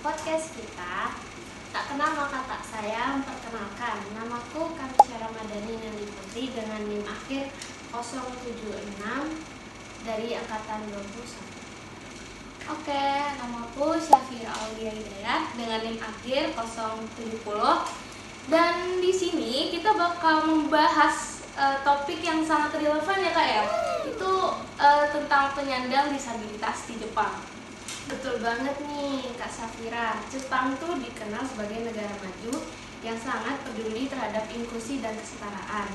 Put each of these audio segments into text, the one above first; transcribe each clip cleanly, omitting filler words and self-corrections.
podcast kita. Tak kenal maka tak sayang, perkenalkan, namaku Kamisya Ramadhani Nandi Putri dengan NIM akhir 076 dari angkatan 21. Oke, namaku Syafira Aulia Hidayat dengan NIM akhir 070. Dan di sini kita bakal membahas topik yang sangat relevan ya Kak ya. Itu tentang penyandang disabilitas di Jepang. Betul banget nih Kak Syafira. Jepang tuh dikenal sebagai negara maju yang sangat peduli terhadap inklusi dan kesetaraan.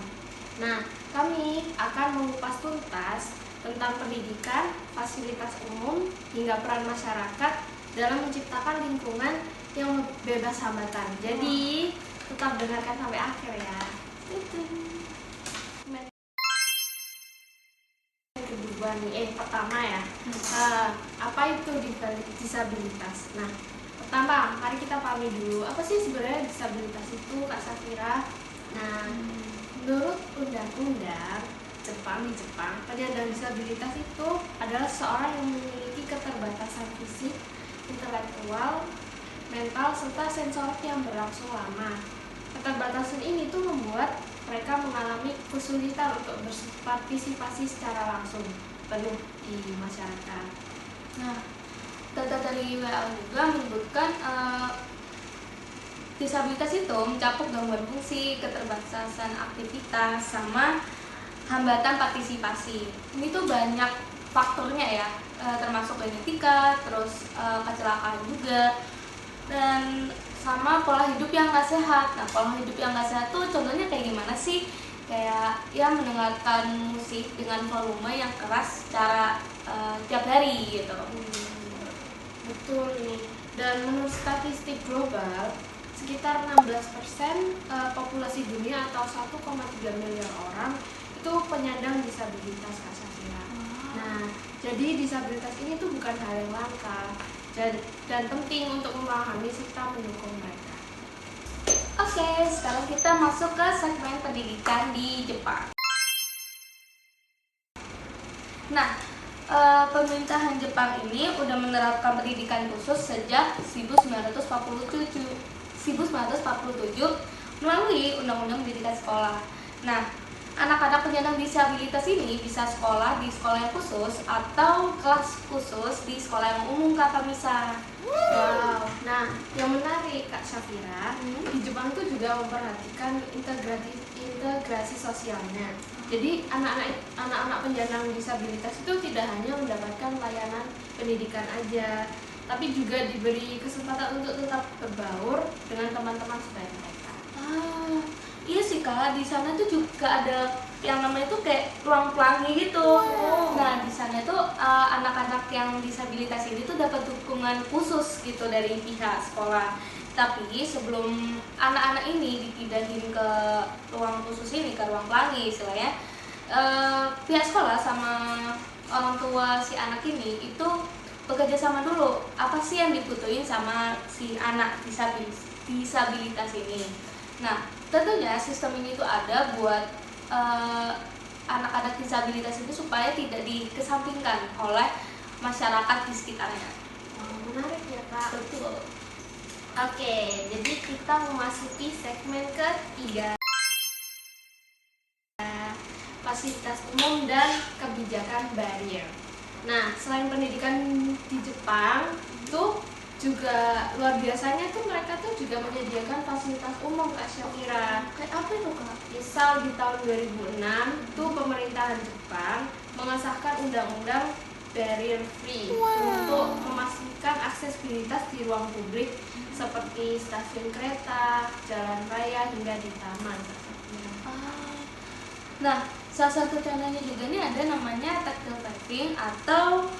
Nah, kami akan mengupas tuntas tentang pendidikan, fasilitas umum, hingga peran masyarakat dalam menciptakan lingkungan yang bebas hambatan. Jadi, tetap dengarkan sampai akhir ya. Kedua nih, pertama ya, apa itu disabilitas? Nah, pertama, mari kita pahami dulu apa sih sebenarnya disabilitas itu, Kak Syafira. Nah, menurut undang-undang di Jepang, penyandang disabilitas itu adalah seorang yang memiliki keterbatasan fisik, intelektual, mental, serta sensorik yang berlangsung lama. Keterbatasan ini tuh membuat mereka mengalami kesulitan untuk berpartisipasi secara langsung penuh di masyarakat. Nah, data dari WHO juga menyebutkan disabilitas itu mencakup gangguan fungsi, keterbatasan aktivitas, sama hambatan partisipasi. Ini tuh banyak faktornya ya, termasuk genetika, terus kecelakaan juga, dan sama pola hidup yang nggak sehat. Nah, pola hidup yang nggak sehat tuh contohnya kayak gimana sih? Kayak ya mendengarkan musik dengan volume yang keras secara tiap hari gitu. Betul nih. Dan menurut statistik global, sekitar 16% populasi dunia atau 1,3 miliar orang itu penyandang disabilitas, Kak Syafira. Nah, jadi disabilitas ini tuh bukan hal yang langka dan penting untuk memahami serta mendukung mereka. Oke, sekarang kita masuk ke segmen pendidikan di Jepang. Nah, pemerintahan Jepang ini udah menerapkan pendidikan khusus sejak 1947 melalui Undang-Undang Pendidikan Sekolah. Nah, anak-anak penyandang disabilitas ini bisa sekolah di sekolah yang khusus atau kelas khusus di sekolah yang umum, Kak Kamisa. Wow. Nah, yang menarik Kak Syafira, di Jepang itu juga memperhatikan integrasi sosialnya. Jadi anak-anak penyandang disabilitas itu tidak hanya mendapatkan layanan pendidikan aja, tapi juga diberi kesempatan untuk tetap berbaur dengan teman-teman sebaya mereka. Iya sih Kak, di sana tuh juga ada yang namanya tuh kayak ruang pelangi gitu. Nah, di sana tuh anak-anak yang disabilitas ini tuh dapat dukungan khusus gitu dari pihak sekolah. Tapi sebelum anak-anak ini dipindahin ke ruang khusus ini, ke ruang pelangi istilahnya, pihak sekolah sama orang tua si anak ini itu bekerja sama dulu. Apa sih yang dibutuhin sama si anak disabilitas ini? Nah, tentunya sistem ini tuh ada buat anak-anak disabilitas itu supaya tidak dikesampingkan oleh masyarakat di sekitarnya. Menarik ya Kak. Betul. Oke, jadi kita memasuki segmen ketiga, fasilitas umum dan kebijakan barrier. Nah, selain pendidikan di Jepang itu juga luar biasanya tuh mereka tuh juga menyediakan fasilitas umum, Kak Syafira. Kayak apa itu Kak? Misal di tahun 2006 tuh pemerintahan Jepang mengesahkan undang-undang barrier free untuk memastikan aksesibilitas di ruang publik seperti stasiun kereta, jalan raya hingga di taman. Nah, salah satu contohnya juga nih ada namanya tactile typing atau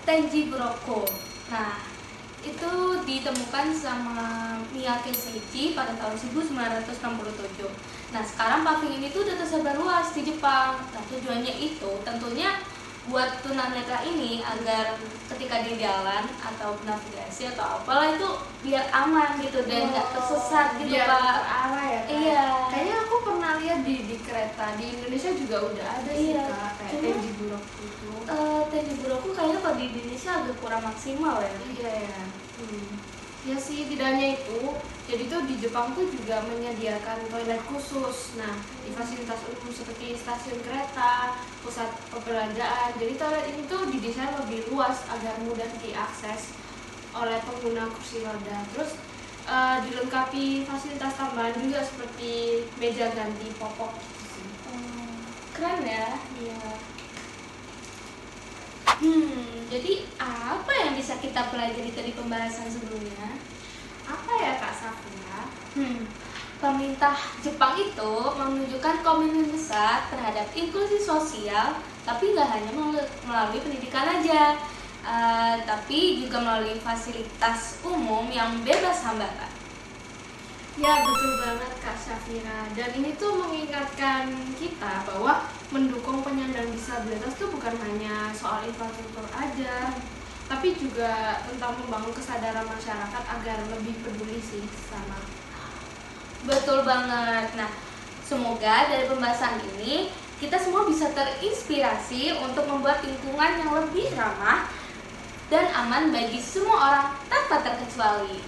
Tenji Buroko. Nah, itu ditemukan sama Miyake Seiichi pada tahun 1967. Nah, sekarang paving ini tuh udah tersebar luas di Jepang. Nah, tujuannya itu tentunya buat tunanetra ini agar ketika di jalan atau navigasi atau apalah itu biar aman gitu dan nggak tersesat gitu biar Pak. terarah ya Kak. Iya. Kayaknya aku pernah lihat di kereta di Indonesia juga udah ada sih Kak, kayak Tenji Buroko itu. Tenji Buroko kayaknya kalau di Indonesia agak kurang maksimal ya. Iya ya. Ya sih, tidak hanya itu. Jadi tuh di Jepang tuh juga menyediakan toilet khusus. Nah, di fasilitas umum seperti stasiun kereta, pusat perbelanjaan. Jadi toilet ini tuh didesain lebih luas agar mudah diakses oleh pengguna kursi roda. Terus dilengkapi fasilitas tambahan juga seperti meja ganti popok gitu sih. Keren ya. Iya. Jadi apa yang bisa kita pelajari dari pembahasan sebelumnya? Apa ya Kak Safira? Pemerintah Jepang itu menunjukkan komitmen besar terhadap inklusi sosial, tapi nggak hanya melalui pendidikan aja, tapi juga melalui fasilitas umum yang bebas hambatan. Ya betul banget Kak Syafira. Dan ini tuh mengingatkan kita bahwa mendukung penyandang disabilitas tuh bukan hanya soal infrastruktur aja, tapi juga tentang membangun kesadaran masyarakat agar lebih peduli sih sama. Betul banget. Nah, semoga dari pembahasan ini kita semua bisa terinspirasi untuk membuat lingkungan yang lebih ramah dan aman bagi semua orang tanpa terkecuali.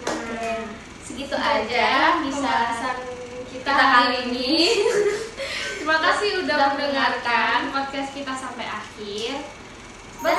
Nah, Segitu aja pembahasan kita kita kali hari ini. ini. Terima kasih udah Udah mendengarkan podcast kita sampai akhir. Bye.